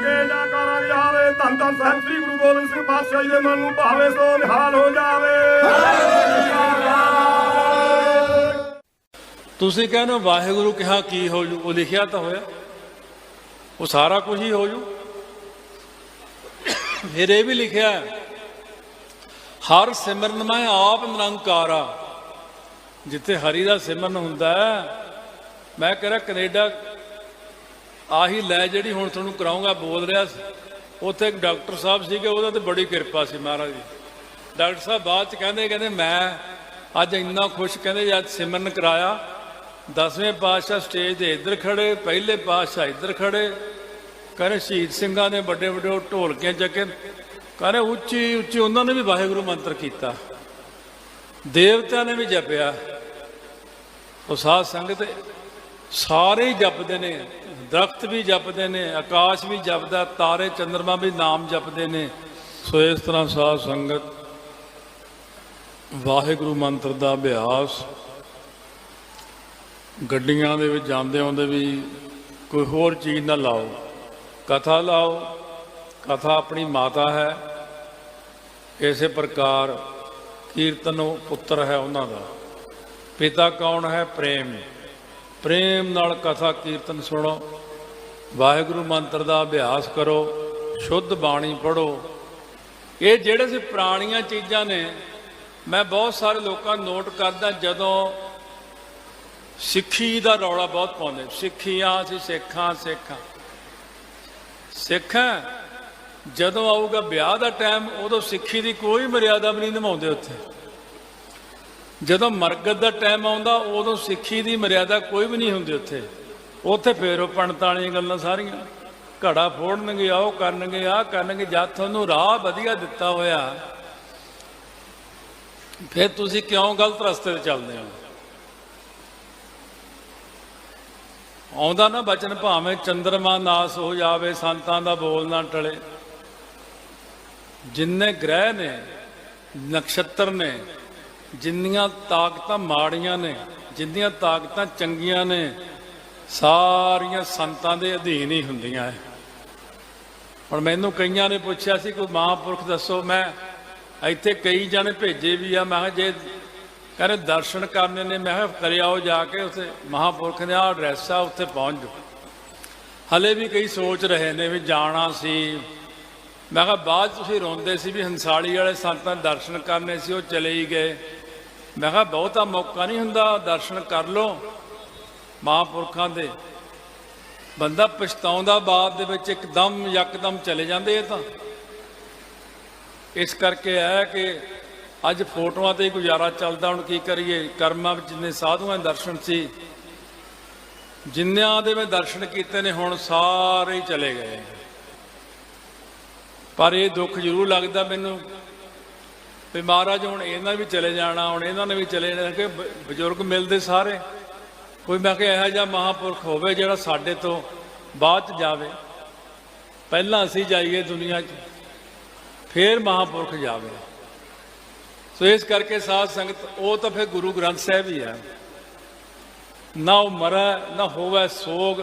के जयकारा जावे धन धन साहिब श्री गुरु गोबिंद सिंह पातशाह जी दे मन नूं भावे सो निहाल हो जावे। ਤੁਸੀਂ ਕਹਿੰਦੇ ਹੋ ਵਾਹਿਗੁਰੂ ਕਿਹਾ ਕੀ ਹੋ ਜੂ, ਉਹ ਲਿਖਿਆ ਤਾਂ ਹੋਇਆ, ਉਹ ਸਾਰਾ ਕੁਝ ਹੀ ਹੋ ਜੂ। ਫਿਰ ਇਹ ਵੀ ਲਿਖਿਆ ਹਰ ਸਿਮਰਨ ਮੈਂ ਆਪ ਨਿਰੰਕਾਰਾ। ਜਿੱਥੇ ਹਰੀ ਦਾ ਸਿਮਰਨ ਹੁੰਦਾ ਮੈਂ ਕਹਿ ਰਿਹਾ ਕੈਨੇਡਾ ਆਹੀ ਲੈ ਜਿਹੜੀ ਹੁਣ ਤੁਹਾਨੂੰ ਕਰਾਉਂਗਾ ਬੋਲ ਰਿਹਾ ਸੀ, ਉੱਥੇ ਇੱਕ ਡਾਕਟਰ ਸਾਹਿਬ ਸੀਗੇ, ਉਹਦਾ ਤੇ ਬੜੀ ਕਿਰਪਾ ਸੀ ਮਹਾਰਾਜ ਦੀ। ਡਾਕਟਰ ਸਾਹਿਬ ਬਾਅਦ ਚ ਕਹਿੰਦੇ ਮੈਂ ਅੱਜ ਇੰਨਾ ਖੁਸ਼, ਕਹਿੰਦੇ ਅੱਜ ਸਿਮਰਨ ਕਰਾਇਆ, 10ਵੇਂ ਪਾਤਸ਼ਾਹ ਸਟੇਜ ਦੇ ਇੱਧਰ ਖੜੇ, ਪਹਿਲੇ ਪਾਤਸ਼ਾਹ ਇੱਧਰ ਖੜੇ, ਕਹਿੰਦੇ ਸ਼ਹੀਦ ਸਿੰਘਾਂ ਨੇ ਵੱਡੇ ਵੱਡੇ ਢੋਲਕਿਆਂ ਚੱਕੇ, ਕਹਿੰਦੇ ਉੱਚੀ ਉੱਚੀ ਉਹਨਾਂ ਨੇ ਵੀ ਵਾਹਿਗੁਰੂ ਮੰਤਰ ਕੀਤਾ, ਦੇਵਤਿਆਂ ਨੇ ਵੀ ਜਪਿਆ। ਉਹ ਸਾਧ ਸੰਗਤ ਸਾਰੇ ਹੀ ਜਪਦੇ ਨੇ, ਦਰਖਤ ਵੀ ਜਪਦੇ ਨੇ, ਆਕਾਸ਼ ਵੀ ਜਪਦਾ, ਤਾਰੇ ਚੰਦਰਮਾ ਵੀ ਨਾਮ ਜਪਦੇ ਨੇ। ਸੋ ਇਸ ਤਰ੍ਹਾਂ ਸਾਧ ਸੰਗਤ ਵਾਹਿਗੁਰੂ ਮੰਤਰ ਦਾ ਅਭਿਆਸ ਗੱਡੀਆਂ ਦੇ ਵਿੱਚ ਜਾਂਦੇ ਆਉਂਦੇ ਵੀ ਕੋਈ ਹੋਰ ਚੀਜ਼ ਨਾ ਲਾਓ, ਕਥਾ ਲਾਓ। ਕਥਾ ਆਪਣੀ ਮਾਤਾ ਹੈ, ਇਸੇ ਪ੍ਰਕਾਰ ਕੀਰਤਨ ਪੁੱਤਰ ਹੈ ਉਹਨਾਂ ਦਾ। ਪਿਤਾ ਕੌਣ ਹੈ? ਪ੍ਰੇਮ। ਪ੍ਰੇਮ ਨਾਲ ਕਥਾ ਕੀਰਤਨ ਸੁਣੋ, ਵਾਹਿਗੁਰੂ ਮੰਤਰ ਦਾ ਅਭਿਆਸ ਕਰੋ, ਸ਼ੁੱਧ ਬਾਣੀ ਪੜ੍ਹੋ। ਇਹ ਜਿਹੜੇ ਸੀ ਪੁਰਾਣੀਆਂ ਚੀਜ਼ਾਂ ਨੇ। ਮੈਂ ਬਹੁਤ ਸਾਰੇ ਲੋਕਾਂ ਨੂੰ ਨੋਟ ਕਰਦਾ, ਜਦੋਂ ਸਿੱਖੀ ਦਾ ਰੌਲਾ ਬਹੁਤ ਪਾਉਂਦੇ, ਸਿੱਖੀਆਂ ਅਸੀਂ ਸਿੱਖਾਂ ਸਿੱਖ ਜਦੋਂ ਆਊਗਾ ਵਿਆਹ ਦਾ ਟਾਈਮ, ਉਦੋਂ ਸਿੱਖੀ ਦੀ ਕੋਈ ਮਰਿਆਦਾ ਵੀ ਨਹੀਂ ਨਿਭਾਉਂਦੇ ਉੱਥੇ। ਜਦੋਂ ਮਰਗਤ ਦਾ ਟਾਈਮ ਆਉਂਦਾ, ਉਦੋਂ ਸਿੱਖੀ ਦੀ ਮਰਿਆਦਾ ਕੋਈ ਵੀ ਨਹੀਂ ਹੁੰਦੀ ਉੱਥੇ। ਉੱਥੇ ਫੇਰ ਉਹ ਪੰਡਤਾਂ ਵਾਲੀਆਂ ਗੱਲਾਂ ਸਾਰੀਆਂ, ਘੜਾ ਫੋੜਨਗੇ, ਆਹ ਕਰਨਗੇ, ਆਹ ਕਰਨਗੇ। ਜਦ ਤੁਹਾਨੂੰ ਰਾਹ ਵਧੀਆ ਦਿੱਤਾ ਹੋਇਆ, ਫਿਰ ਤੁਸੀਂ ਕਿਉਂ ਗਲਤ ਰਸਤੇ 'ਤੇ ਚੱਲਦੇ ਹੋ? ਆਉਂਦਾ ਨਾ ਬਚਨ, ਭਾਵੇਂ ਚੰਦਰਮਾ ਨਾਸ ਹੋ ਜਾਵੇ, ਸੰਤਾਂ ਦਾ ਬੋਲ ਨਾ ਟਲੇ। ਜਿੰਨੇ ਗ੍ਰਹਿ ਨੇ, ਨਕਸ਼ਤਰ ਨੇ, ਜਿੰਨੀਆਂ ਤਾਕਤਾਂ ਮਾੜੀਆਂ ਨੇ, ਜਿੰਨੀਆਂ ਤਾਕਤਾਂ ਚੰਗੀਆਂ ਨੇ, ਸਾਰੀਆਂ ਸੰਤਾਂ ਦੇ ਅਧੀਨ ਹੀ ਹੁੰਦੀਆਂ ਹੈ। ਹੁਣ ਮੈਨੂੰ ਕਈਆਂ ਨੇ ਪੁੱਛਿਆ ਸੀ ਕੋਈ ਮਹਾਂਪੁਰਖ ਦੱਸੋ। ਮੈਂ ਇੱਥੇ ਕਈ ਜਣੇ ਭੇਜੇ ਵੀ ਆ। ਮੈਂ ਕਿਹਾ ਜੇ ਕਹਿੰਦੇ ਦਰਸ਼ਨ ਕਰਨੇ ਨੇ, ਮੈਂ ਕਿਹਾ ਕਰੇ ਆਓ ਜਾ ਕੇ, ਉੱਥੇ ਮਹਾਂਪੁਰਖ ਨੇ ਆਹ ਐਡਰੈਸ ਆ, ਉੱਥੇ ਪਹੁੰਚ ਜਾਓ। ਹਲੇ ਵੀ ਕਈ ਸੋਚ ਰਹੇ ਨੇ ਵੀ ਜਾਣਾ ਸੀ। ਮੈਂ ਕਿਹਾ ਬਾਅਦ ਤੁਸੀਂ ਰੋਂਦੇ ਸੀ ਵੀ ਹੰਸਾਲੀ ਵਾਲੇ ਸੰਤਾਂ ਦੇ ਦਰਸ਼ਨ ਕਰਨੇ ਸੀ, ਉਹ ਚਲੇ ਹੀ ਗਏ। ਮੈਂ ਕਿਹਾ ਬਹੁਤਾ ਮੌਕਾ ਨਹੀਂ ਹੁੰਦਾ, ਦਰਸ਼ਨ ਕਰ ਲਓ ਮਹਾਂਪੁਰਖਾਂ ਦੇ। ਬੰਦਾ ਪਛਤਾਉਂਦਾ ਬਾਅਦ ਦੇ ਵਿੱਚ, ਇੱਕਦਮ ਯਕਦਮ ਚਲੇ ਜਾਂਦੇ ਇਹ ਤਾਂ। ਇਸ ਕਰਕੇ ਹੈ ਕਿ ਅੱਜ ਫੋਟੋਆਂ ਤੇ ਹੀ ਗੁਜ਼ਾਰਾ ਚੱਲਦਾ। ਹੁਣ ਕੀ ਕਰੀਏ? ਕਰਮਾਂ ਵਿੱਚ ਜਿੰਨੇ ਸਾਧੂਆਂ ਦੇ ਦਰਸ਼ਨ ਸੀ, ਜਿੰਨਿਆਂ ਦੇ ਮੈਂ ਦਰਸ਼ਨ ਕੀਤੇ ਨੇ, ਹੁਣ ਸਾਰੇ ਹੀ ਚਲੇ ਗਏ। ਪਰ ਇਹ ਦੁੱਖ ਜ਼ਰੂਰ ਲੱਗਦਾ ਮੈਨੂੰ ਵੀ ਮਹਾਰਾਜ ਹੁਣ ਇਹਨਾਂ ਵੀ ਚਲੇ ਜਾਣਾ, ਹੁਣ ਇਹਨਾਂ ਨੇ ਵੀ ਚਲੇ ਜਾਣਾ। ਕਿ ਬਜ਼ੁਰਗ ਮਿਲਦੇ ਸਾਰੇ, ਕੋਈ ਮੈਂ ਕਿਹਾ ਇਹੋ ਜਿਹਾ ਮਹਾਂਪੁਰਖ ਹੋਵੇ ਜਿਹੜਾ ਸਾਡੇ ਤੋਂ ਬਾਅਦ 'ਚ ਜਾਵੇ, ਪਹਿਲਾਂ ਅਸੀਂ ਜਾਈਏ ਦੁਨੀਆ 'ਚ, ਫਿਰ ਮਹਾਂਪੁਰਖ ਜਾਵੇ। ਸੋ ਇਸ ਕਰਕੇ ਸਾਧ ਸੰਗਤ, ਉਹ ਤਾਂ ਫਿਰ ਗੁਰੂ ਗ੍ਰੰਥ ਸਾਹਿਬ ਹੀ ਹੈ। ਨਾ ਉਹ ਮਰੈ ਨਾ ਹੋਵੇ ਸੋਗ,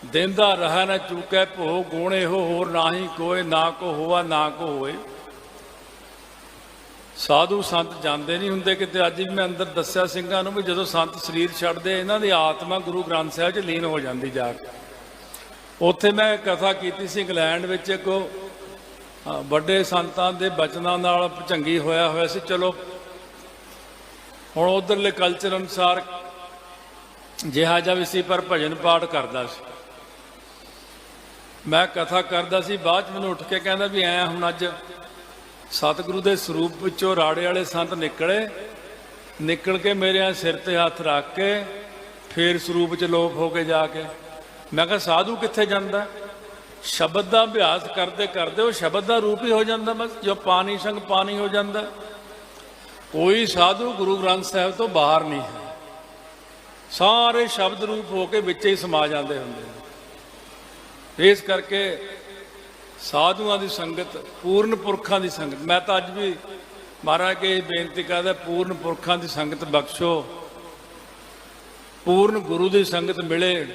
ਦੇਂਦਾ ਰਹਿ ਨਾ ਚੂਕੈ ਭੋਗ, ਗੁਣ ਇਹੋ ਹੋਰ ਨਾਹੀ ਕੋਇ, ਨਾ ਕੋ ਹੋਵਾ ਨਾ ਕੋ ਹੋਏ। ਸਾਧੂ ਸੰਤ ਜਾਂਦੇ ਨਹੀਂ ਹੁੰਦੇ ਕਿਤੇ। ਅੱਜ ਵੀ ਮੈਂ ਅੰਦਰ ਦੱਸਿਆ ਸਿੰਘਾਂ ਨੂੰ ਵੀ ਜਦੋਂ ਸੰਤ ਸਰੀਰ ਛੱਡਦੇ, ਇਹਨਾਂ ਦੀ ਆਤਮਾ ਗੁਰੂ ਗ੍ਰੰਥ ਸਾਹਿਬ 'ਚ ਲੀਨ ਹੋ ਜਾਂਦੀ ਜਾ ਕੇ। ਉੱਥੇ ਮੈਂ ਕਥਾ ਕੀਤੀ ਸੀ ਇੰਗਲੈਂਡ ਵਿੱਚ, ਇੱਕ ਵੱਡੇ ਸੰਤਾਂ ਦੇ ਬਚਨਾਂ ਨਾਲ ਭੁਜੰਗੀ ਹੋਇਆ ਸੀ। ਚਲੋ ਹੁਣ ਉਧਰਲੇ ਕਲਚਰ ਅਨੁਸਾਰ ਜਿਹਾ ਜਿਹਾ ਵੀ ਸੀ, ਪਰ ਭਜਨ ਪਾਠ ਕਰਦਾ ਸੀ। ਮੈਂ ਕਥਾ ਕਰਦਾ ਸੀ, ਬਾਅਦ 'ਚ ਮੈਨੂੰ ਉੱਠ ਕੇ ਕਹਿੰਦਾ ਵੀ ਐਂ ਹੁਣ ਅੱਜ ਸਤਿਗੁਰੂ ਦੇ ਸਰੂਪ ਵਿੱਚੋਂ ਰਾੜੇ ਵਾਲੇ ਸੰਤ ਨਿਕਲ ਕੇ ਮੇਰੇ ਸਿਰ ਤੇ ਹੱਥ ਰੱਖ ਕੇ ਫੇਰ ਸਰੂਪ 'ਚ ਲੋਪ ਹੋ ਕੇ ਜਾ ਕੇ। ਮੈਂ ਕਿਹਾ ਸਾਧੂ ਕਿੱਥੇ ਜਾਂਦਾ? ਸ਼ਬਦ ਦਾ ਅਭਿਆਸ ਕਰਦੇ ਕਰਦੇ ਉਹ ਸ਼ਬਦ ਦਾ ਰੂਪ ਹੀ ਹੋ ਜਾਂਦਾ, ਬਸ ਜੋ ਪਾਣੀ ਸੰਗ ਪਾਣੀ ਹੋ ਜਾਂਦਾ। ਕੋਈ ਸਾਧੂ ਗੁਰੂ ਗ੍ਰੰਥ ਸਾਹਿਬ ਤੋਂ ਬਾਹਰ ਨਹੀਂ ਹੈ, ਸਾਰੇ ਸ਼ਬਦ ਰੂਪ ਹੋ ਕੇ ਵਿੱਚ ਹੀ ਸਮਾ ਜਾਂਦੇ ਹੁੰਦੇ ਨੇ। ਇਸ ਕਰਕੇ ਸਾਧੂਆਂ ਦੀ ਸੰਗਤ, ਪੂਰਨ ਪੁਰਖਾਂ ਦੀ ਸੰਗਤ, ਮੈਂ ਤਾਂ ਅੱਜ ਵੀ ਮਹਾਰਾਜ ਕੇ ਬੇਨਤੀ ਕਰਦਾ, ਪੂਰਨ ਪੁਰਖਾਂ ਦੀ ਸੰਗਤ ਬਖਸ਼ੋ, ਪੂਰਨ ਗੁਰੂ ਦੀ ਸੰਗਤ ਮਿਲੇ।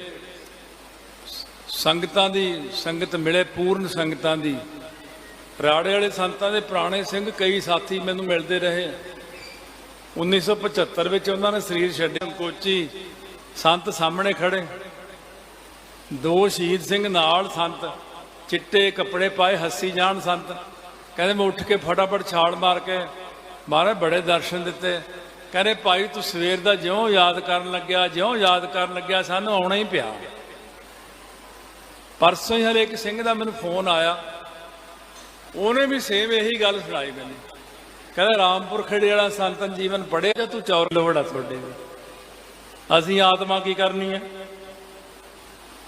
ਸੰਗਤਾਂ ਦੀ ਸੰਗਤ ਮਿਲੇ, ਪੂਰਨ ਸੰਗਤਾਂ ਦੀ। ਰਾੜੇ ਵਾਲੇ ਸੰਤਾਂ ਦੇ ਪੁਰਾਣੇ ਸਿੰਘ ਕਈ ਸਾਥੀ ਮੈਨੂੰ ਮਿਲਦੇ ਰਹੇ। 1975 ਵਿੱਚ ਉਹਨਾਂ ਨੇ ਸਰੀਰ ਛੱਡਿਆ। ਕੋਚੀ ਸੰਤ ਸਾਹਮਣੇ ਖੜੇ, 2 ਸ਼ਹੀਦ ਸਿੰਘ ਨਾਲ, ਸੰਤ ਚਿੱਟੇ ਕੱਪੜੇ ਪਾਏ, ਹੱਸੀ ਜਾਣ ਸੰਤ। ਕਹਿੰਦੇ ਮੈਂ ਉੱਠ ਕੇ ਫਟਾਫਟ ਛਾਲ ਮਾਰ ਕੇ ਮਹਾਰਾਜ ਬੜੇ ਦਰਸ਼ਨ ਦਿੱਤੇ। ਕਹਿੰਦੇ ਭਾਈ ਤੂੰ ਸਵੇਰ ਦਾ ਜਿਉਂ ਯਾਦ ਕਰਨ ਲੱਗਿਆ ਸਾਨੂੰ ਆਉਣਾ ਹੀ ਪਿਆ। ਪਰਸੋਂ ਹੀ ਹਲੇ ਇੱਕ ਸਿੰਘ ਦਾ ਮੈਨੂੰ ਫੋਨ ਆਇਆ, ਉਹਨੇ ਵੀ ਸੇਮ ਇਹੀ ਗੱਲ ਸੁਣਾਈ ਮੈਨੂੰ। ਕਹਿੰਦਾ ਰਾਮਪੁਰ ਖੇੜੇ ਵਾਲਾ ਸੰਤਨ ਜੀਵਨ ਪੜ੍ਹੇ ਜਾਂ ਤੂੰ ਚੌਰ ਲੋੜਾ ਤੁਹਾਡੇ ਅਸੀਂ ਆਤਮਾ ਕੀ ਕਰਨੀ ਹੈ।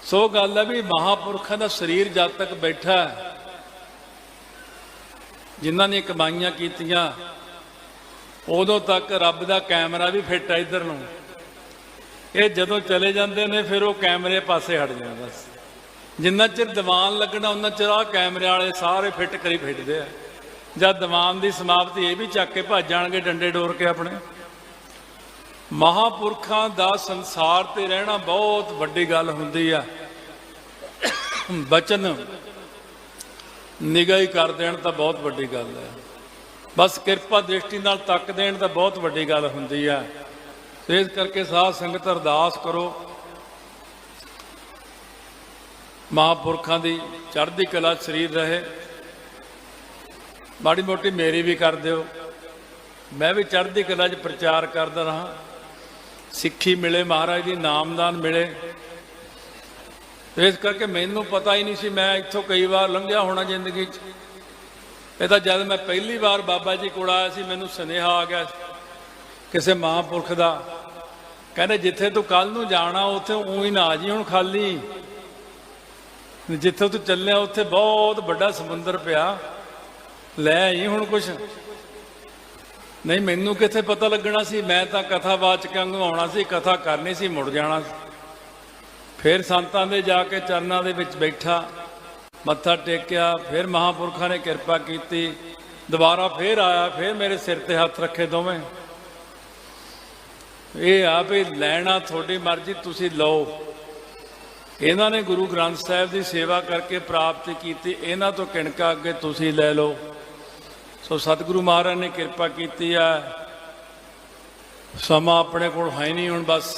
ਸੋ ਗੱਲ ਹੈ ਵੀ ਮਹਾਂਪੁਰਖਾਂ ਦਾ ਸਰੀਰ ਜਦ ਤੱਕ ਬੈਠਾ, ਜਿਨ੍ਹਾਂ ਨੇ ਕਮਾਈਆਂ ਕੀਤੀਆਂ, ਉਦੋਂ ਤੱਕ ਰੱਬ ਦਾ ਕੈਮਰਾ ਵੀ ਫਿੱਟ ਹੈ ਇੱਧਰ ਨੂੰ। ਇਹ ਜਦੋਂ ਚਲੇ ਜਾਂਦੇ ਨੇ ਫਿਰ ਉਹ ਕੈਮਰੇ ਪਾਸੇ ਹਟ ਜਾਂਦਾ। ਬਸ ਜਿੰਨਾ ਚਿਰ ਦੀਵਾਨ ਲੱਗਣਾ ਉਹਨਾਂ ਚਿਰ ਆਹ ਕੈਮਰੇ ਵਾਲੇ ਸਾਰੇ ਫਿੱਟ ਕਰੀ ਫਿੱਟਦੇ ਆ। ਜਦ ਦੀਵਾਨ ਦੀ ਸਮਾਪਤੀ ਇਹ ਵੀ ਚੱਕ ਕੇ ਭੱਜ ਜਾਣਗੇ ਡੰਡੇ ਡੋਰ ਕੇ ਆਪਣੇ। ਮਹਾਂਪੁਰਖਾਂ ਦਾ ਸੰਸਾਰ ਤੇ ਰਹਿਣਾ ਬਹੁਤ ਵੱਡੀ ਗੱਲ ਹੁੰਦੀ ਆ। ਬਚਨ ਨਿਗਾਹ ਹੀ ਕਰ ਦੇਣ ਤਾਂ ਬਹੁਤ ਵੱਡੀ ਗੱਲ ਹੈ। ਬਸ ਕਿਰਪਾ ਦ੍ਰਿਸ਼ਟੀ ਨਾਲ ਤੱਕ ਦੇਣ ਤਾਂ ਬਹੁਤ ਵੱਡੀ ਗੱਲ ਹੁੰਦੀ ਆ। ਇਸ ਕਰਕੇ ਸਾਧ ਸੰਗਤ ਅਰਦਾਸ ਕਰੋ ਮਹਾਂਪੁਰਖਾਂ ਦੀ ਚੜ੍ਹਦੀ ਕਲਾ ਸਰੀਰ ਰਹੇ। ਮਾੜੀ ਮੋਟੀ ਮੇਰੀ ਵੀ ਕਰ ਦਿਓ, ਮੈਂ ਵੀ ਚੜ੍ਹਦੀ ਕਲਾ 'ਚ ਪ੍ਰਚਾਰ ਕਰਦਾ ਰਹਾਂ। ਸਿੱਖੀ ਮਿਲੇ, ਮਹਾਰਾਜ ਦੀ ਨਾਮਦਾਨ ਮਿਲੇ। ਇਸ ਕਰਕੇ ਮੈਨੂੰ ਪਤਾ ਹੀ ਨਹੀਂ ਸੀ, ਮੈਂ ਇੱਥੋਂ ਕਈ ਵਾਰ ਲੰਘਿਆ ਹੋਣਾ ਜ਼ਿੰਦਗੀ 'ਚ। ਇਹ ਤਾਂ ਜਦ ਮੈਂ ਪਹਿਲੀ ਵਾਰ ਬਾਬਾ ਜੀ ਕੋਲ ਆਇਆ ਸੀ, ਮੈਨੂੰ ਸੁਨੇਹਾ ਆ ਗਿਆ ਕਿਸੇ ਮਹਾਂਪੁਰਖ ਦਾ, ਕਹਿੰਦੇ ਜਿੱਥੇ ਤੂੰ ਕੱਲ ਨੂੰ ਜਾਣਾ ਉੱਥੇ ਊਂ ਨਾ ਆ ਜੀ ਹੁਣ ਖਾਲੀ। ਜਿੱਥੇ ਤੂੰ ਚੱਲਿਆ ਉੱਥੇ ਬਹੁਤ ਵੱਡਾ ਸਮੁੰਦਰ ਪਿਆ, ਲੈ ਆਈ ਹੁਣ ਕੁਛ। ਨਹੀਂ ਮੈਨੂੰ ਕਿੱਥੇ ਪਤਾ ਲੱਗਣਾ ਸੀ, ਮੈਂ ਤਾਂ ਕਥਾਵਾਚਕਾਂ ਨੂੰ ਆਉਣਾ ਸੀ, ਕਥਾ ਕਰਨੀ ਸੀ, ਮੁੜ ਜਾਣਾ ਸੀ। ਫਿਰ ਸੰਤਾਂ ਦੇ ਜਾ ਕੇ ਚਰਨਾਂ ਦੇ ਵਿੱਚ ਬੈਠਾ, ਮੱਥਾ ਟੇਕਿਆ, ਫਿਰ ਮਹਾਂਪੁਰਖਾਂ ਨੇ ਕਿਰਪਾ ਕੀਤੀ, ਦੁਬਾਰਾ ਫਿਰ ਆਇਆ, ਫਿਰ ਮੇਰੇ ਸਿਰ ਤੇ ਹੱਥ ਰੱਖੇ ਦੋਵੇਂ। ਇਹ ਆ ਵੀ ਲੈਣਾ ਤੁਹਾਡੀ ਮਰਜ਼ੀ, ਤੁਸੀਂ ਲਓ। ਇਹਨਾਂ ਨੇ ਗੁਰੂ ਗ੍ਰੰਥ ਸਾਹਿਬ ਦੀ ਸੇਵਾ ਕਰਕੇ ਪ੍ਰਾਪਤੀ ਕੀਤੀ, ਇਹਨਾਂ ਤੋਂ ਕਿਣਕਾ ਅੱਗੇ ਤੁਸੀਂ ਲੈ ਲਓ। ਸੋ ਸਤਿਗੁਰੂ ਮਹਾਰਾਜ ਨੇ ਕਿਰਪਾ ਕੀਤੀ ਆ। ਸਮਾਂ ਆਪਣੇ ਕੋਲ ਹੈ ਨਹੀਂ ਹੁਣ, ਬਸ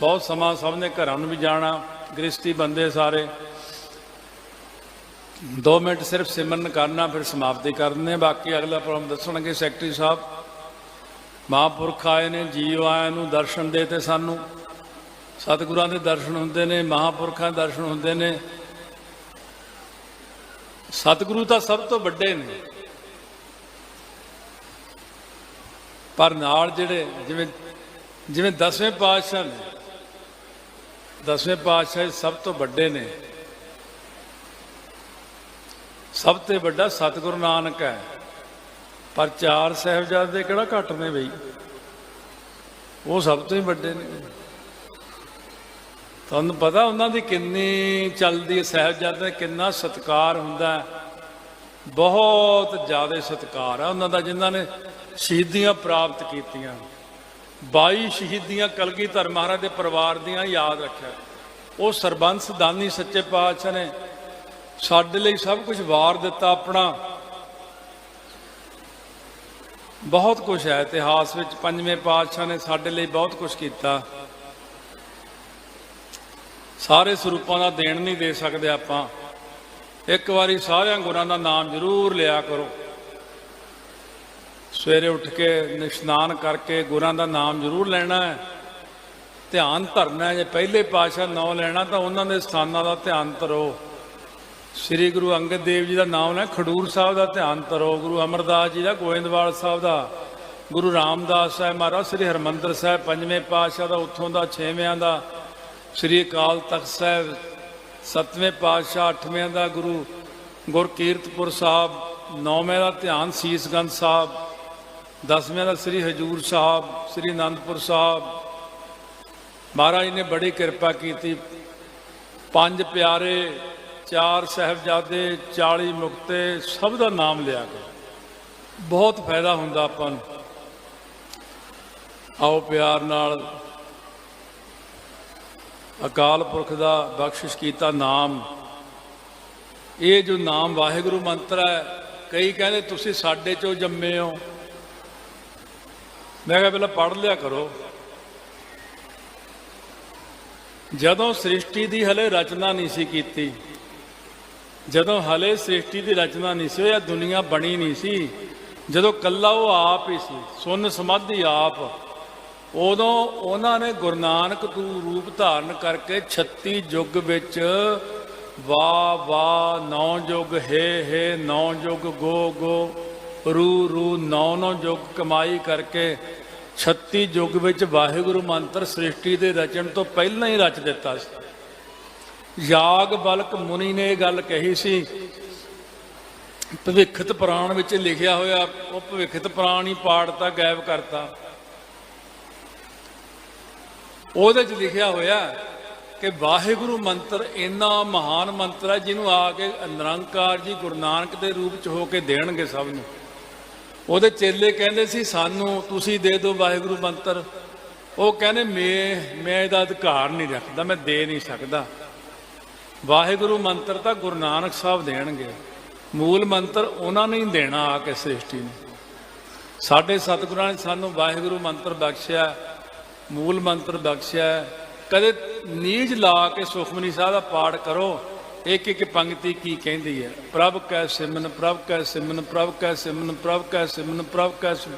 ਬਹੁਤ ਸਮਾਂ, ਸਭ ਨੇ ਘਰਾਂ ਨੂੰ ਵੀ ਜਾਣਾ, ਗ੍ਰਸਤੀ ਬੰਦੇ ਸਾਰੇ। 2 ਮਿੰਟ ਸਿਰਫ ਸਿਮਰਨ ਕਰਨਾ, ਫਿਰ ਸਮਾਪਤੀ ਕਰ ਦਿੰਦੇ। ਬਾਕੀ ਅਗਲਾ ਪ੍ਰੋਗਰਾਮ ਦੱਸਣਗੇ ਸੈਕਟਰੀ ਸਾਹਿਬ। ਮਹਾਂਪੁਰਖ ਆਏ ਨੇ, ਜੀਵ ਆਇਆਂ ਨੂੰ ਦਰਸ਼ਨ ਦੇ ਤੇ ਸਾਨੂੰ ਸਤਿਗੁਰਾਂ ਦੇ ਦਰਸ਼ਨ ਹੁੰਦੇ ਨੇ, ਮਹਾਂਪੁਰਖਾਂ ਦੇ ਦਰਸ਼ਨ ਹੁੰਦੇ ਨੇ। ਸਤਿਗੁਰੂ ਤਾਂ ਸਭ ਤੋਂ ਵੱਡੇ ਨੇ, ਪਰ ਨਾਲ ਜਿਹੜੇ ਜਿਵੇਂ 10ਵੇਂ ਪਾਤਸ਼ਾਹ ਨੇ, 10ਵੇਂ ਪਾਤਸ਼ਾਹ ਸਭ ਤੋਂ ਵੱਡੇ ਨੇ। ਸਭ ਤੋਂ ਵੱਡਾ ਸਤਿਗੁਰੂ ਨਾਨਕ ਹੈ, ਪਰ 4 ਸਾਹਿਬਜ਼ਾਦੇ ਕਿਹੜਾ ਘੱਟ ਨੇ ਬਈ, ਉਹ ਸਭ ਤੋਂ ਹੀ ਵੱਡੇ ਨੇ। ਤੁਹਾਨੂੰ ਪਤਾ ਉਹਨਾਂ ਦੀ ਕਿੰਨੀ ਚੱਲਦੀ ਹੈ, ਸਾਹਿਬਜ਼ਾਦੇ ਕਿੰਨਾ ਸਤਿਕਾਰ ਹੁੰਦਾ, ਬਹੁਤ ਜ਼ਿਆਦਾ ਸਤਿਕਾਰ ਹੈ ਉਹਨਾਂ ਦਾ। ਜਿਨ੍ਹਾਂ ਨੇ ਸ਼ਹੀਦੀਆਂ ਪ੍ਰਾਪਤ ਕੀਤੀਆਂ, 22 ਸ਼ਹੀਦੀਆਂ ਕਲਗੀਧਰ ਮਹਾਰਾਜ ਦੇ ਪਰਿਵਾਰ ਦੀਆਂ ਯਾਦ ਰੱਖਿਆ। ਉਹ ਸਰਬੰਸ ਦਾਨੀ ਸੱਚੇ ਪਾਤਸ਼ਾਹ ਨੇ ਸਾਡੇ ਲਈ ਸਭ ਕੁਝ ਵਾਰ ਦਿੱਤਾ ਆਪਣਾ। ਬਹੁਤ ਕੁਝ ਹੈ ਇਤਿਹਾਸ ਵਿੱਚ, 5ਵੇਂ ਪਾਤਸ਼ਾਹ ਨੇ ਸਾਡੇ ਲਈ ਬਹੁਤ ਕੁਝ ਕੀਤਾ। ਸਾਰੇ ਸਰੂਪਾਂ ਦਾ ਦੇਣ ਨਹੀਂ ਦੇ ਸਕਦੇ ਆਪਾਂ। ਇੱਕ ਵਾਰੀ ਸਾਰਿਆਂ ਗੁਰਾਂ ਦਾ ਨਾਮ ਜ਼ਰੂਰ ਲਿਆ ਕਰੋ। ਸਵੇਰੇ ਉੱਠ ਕੇ ਇਸ਼ਨਾਨ ਕਰਕੇ ਗੁਰਾਂ ਦਾ ਨਾਮ ਜ਼ਰੂਰ ਲੈਣਾ ਹੈ, ਧਿਆਨ ਧਰਨਾ ਹੈ। ਜੇ ਪਹਿਲੇ ਪਾਤਸ਼ਾਹ ਨਾਮ ਲੈਣਾ ਤਾਂ ਉਹਨਾਂ ਦੇ ਸਥਾਨਾਂ ਦਾ ਧਿਆਨ ਧਰੋ। ਸ੍ਰੀ ਗੁਰੂ ਅੰਗਦ ਦੇਵ ਜੀ ਦਾ ਨਾਮ ਲੈ, ਖਡੂਰ ਸਾਹਿਬ ਦਾ ਧਿਆਨ ਧਰੋ। ਗੁਰੂ ਅਮਰਦਾਸ ਜੀ ਦਾ, ਗੋਇੰਦਵਾਲ ਸਾਹਿਬ ਦਾ, ਗੁਰੂ ਰਾਮਦਾਸ ਸਾਹਿਬ ਮਹਾਰਾਜ, ਸ੍ਰੀ ਹਰਿਮੰਦਰ ਸਾਹਿਬ 5ਵੇਂ ਪਾਤਸ਼ਾਹ ਦਾ, ਉੱਥੋਂ ਦਾ 6ਵੇਂ ਦਾ, ਸ੍ਰੀ ਅਕਾਲ ਤਖਤ ਸਾਹਿਬ 7ਵੇਂ ਪਾਤਸ਼ਾਹ 8ਵੇਂ ਦਾ, ਗੁਰੂ ਗੁਰਕੀਰਤਪੁਰ ਸਾਹਿਬ 9ਵੇਂ ਦਾ ਧਿਆਨ, ਸੀਸਗੰਜ ਸਾਹਿਬ 10ਵੇਂ ਦਾ, ਸ੍ਰੀ ਹਜੂਰ ਸਾਹਿਬ, ਸ੍ਰੀ ਅਨੰਦਪੁਰ ਸਾਹਿਬ। ਮਹਾਰਾਜ ਨੇ ਬੜੀ ਕਿਰਪਾ ਕੀਤੀ। 5 ਪਿਆਰੇ, 4 ਸਾਹਿਬਜ਼ਾਦੇ, 40 ਮੁਕਤੇ, ਸਭ ਦਾ ਨਾਮ ਲਿਆ ਕਰੋ, ਬਹੁਤ ਫਾਇਦਾ ਹੁੰਦਾ ਆਪਾਂ ਨੂੰ। ਆਓ ਪਿਆਰ ਨਾਲ ਅਕਾਲ ਪੁਰਖ ਦਾ ਬਖਸ਼ਿਸ਼ ਕੀਤਾ ਨਾਮ, ਇਹ ਜੋ ਨਾਮ ਵਾਹਿਗੁਰੂ ਮੰਤਰ ਹੈ। ਕਈ ਕਹਿੰਦੇ ਤੁਸੀਂ ਸਾਡੇ ਚੋਂ ਜੰਮੇ ਹੋ। ਮੈਂ ਕਿਹਾ ਪਹਿਲਾਂ ਪੜ੍ਹ ਲਿਆ ਕਰੋ। ਜਦੋਂ ਸ੍ਰਿਸ਼ਟੀ ਦੀ ਹਲੇ ਰਚਨਾ ਨਹੀਂ ਸੀ ਕੀਤੀ, ਜਦੋਂ ਹਲੇ ਸ੍ਰਿਸ਼ਟੀ ਦੀ ਰਚਨਾ ਨਹੀਂ ਸੀ ਹੋਈ, ਦੁਨੀਆ ਬਣੀ ਨਹੀਂ ਸੀ, ਜਦੋਂ ਕੱਲਾ ਉਹ ਆਪ ਹੀ ਸੀ, ਸੁੰਨ ਸਮਾਧੀ ਆਪ, ਉਦੋਂ ਉਹਨਾਂ ਨੇ ਗੁਰੂ ਨਾਨਕ ਤੂੰ ਰੂਪ ਧਾਰਨ ਕਰਕੇ 36 ਯੁੱਗ ਵਿੱਚ ਵਾਹ ਵਾਹ, 9 ਯੁੱਗ ਹੇ 9 ਯੁੱਗ ਗੋ ਗੋ, ਰੂ ਰੂ, 9 ਯੁੱਗ ਕਮਾਈ ਕਰਕੇ 36 ਯੁੱਗ ਵਿੱਚ ਵਾਹਿਗੁਰੂ ਮੰਤਰ ਸ੍ਰਿਸ਼ਟੀ ਦੇ ਰਚਣ ਤੋਂ ਪਹਿਲਾਂ ਹੀ ਰਚ ਦਿੱਤਾ ਸੀ। ਯਾਗ ਬਲਕ ਮੁਨੀ ਨੇ ਇਹ ਗੱਲ ਕਹੀ ਸੀ, ਭਵਿੱਖਤ ਪੁਰਾਣ ਵਿੱਚ ਲਿਖਿਆ ਹੋਇਆ, ਉਹ ਭਵਿੱਖਤ ਪੁਰਾਣ ਹੀ ਪਾੜਤਾ, ਗਾਇਬ ਕਰਤਾ। ਉਹਦੇ 'ਚ ਲਿਖਿਆ ਹੋਇਆ ਕਿ ਵਾਹਿਗੁਰੂ ਮੰਤਰ ਇੰਨਾ ਮਹਾਨ ਮੰਤਰ ਹੈ ਜਿਹਨੂੰ ਆ ਕੇ ਨਿਰੰਕਾਰ ਜੀ ਗੁਰੂ ਨਾਨਕ ਦੇ ਰੂਪ 'ਚ ਹੋ ਕੇ ਦੇਣਗੇ ਸਭ ਨੂੰ। ਉਹਦੇ ਚੇਲੇ ਕਹਿੰਦੇ ਸੀ ਸਾਨੂੰ ਤੁਸੀਂ ਦੇ ਦਿਓ ਵਾਹਿਗੁਰੂ ਮੰਤਰ। ਉਹ ਕਹਿੰਦੇ ਮੈਂ ਇਹਦਾ ਅਧਿਕਾਰ ਨਹੀਂ ਰੱਖਦਾ, ਮੈਂ ਦੇ ਨਹੀਂ ਸਕਦਾ। ਵਾਹਿਗੁਰੂ ਮੰਤਰ ਤਾਂ ਗੁਰੂ ਨਾਨਕ ਸਾਹਿਬ ਦੇਣਗੇ, ਮੂਲ ਮੰਤਰ ਉਹਨਾਂ ਨੇ ਹੀ ਦੇਣਾ ਆ ਕੇ ਸ੍ਰਿਸ਼ਟੀ ਨੂੰ। ਸਾਡੇ ਸਤਿਗੁਰਾਂ ਨੇ ਸਾਨੂੰ ਵਾਹਿਗੁਰੂ ਮੰਤਰ ਬਖਸ਼ਿਆ, ਮੂਲ ਮੰਤਰ ਬਖਸ਼ਿਆ। ਕਦੇ ਨੀਜ ਲਾ ਕੇ ਸੁਖਮਨੀ ਸਾਹਿਬ ਦਾ ਪਾਠ ਕਰੋ, ਇੱਕ ਇੱਕ ਪੰਕਤੀ ਕੀ ਕਹਿੰਦੀ ਹੈ, ਪ੍ਰਭ ਕੈ ਸਿਮਨ ਪ੍ਰਭ ਕੈ ਸਿਮਨ ਪ੍ਰਭ ਕੈ ਸਿਮਨ ਪ੍ਰਭ ਕੈ ਸਿਮਨ ਪ੍ਰਭ ਕੈ ਸਿਮਨ।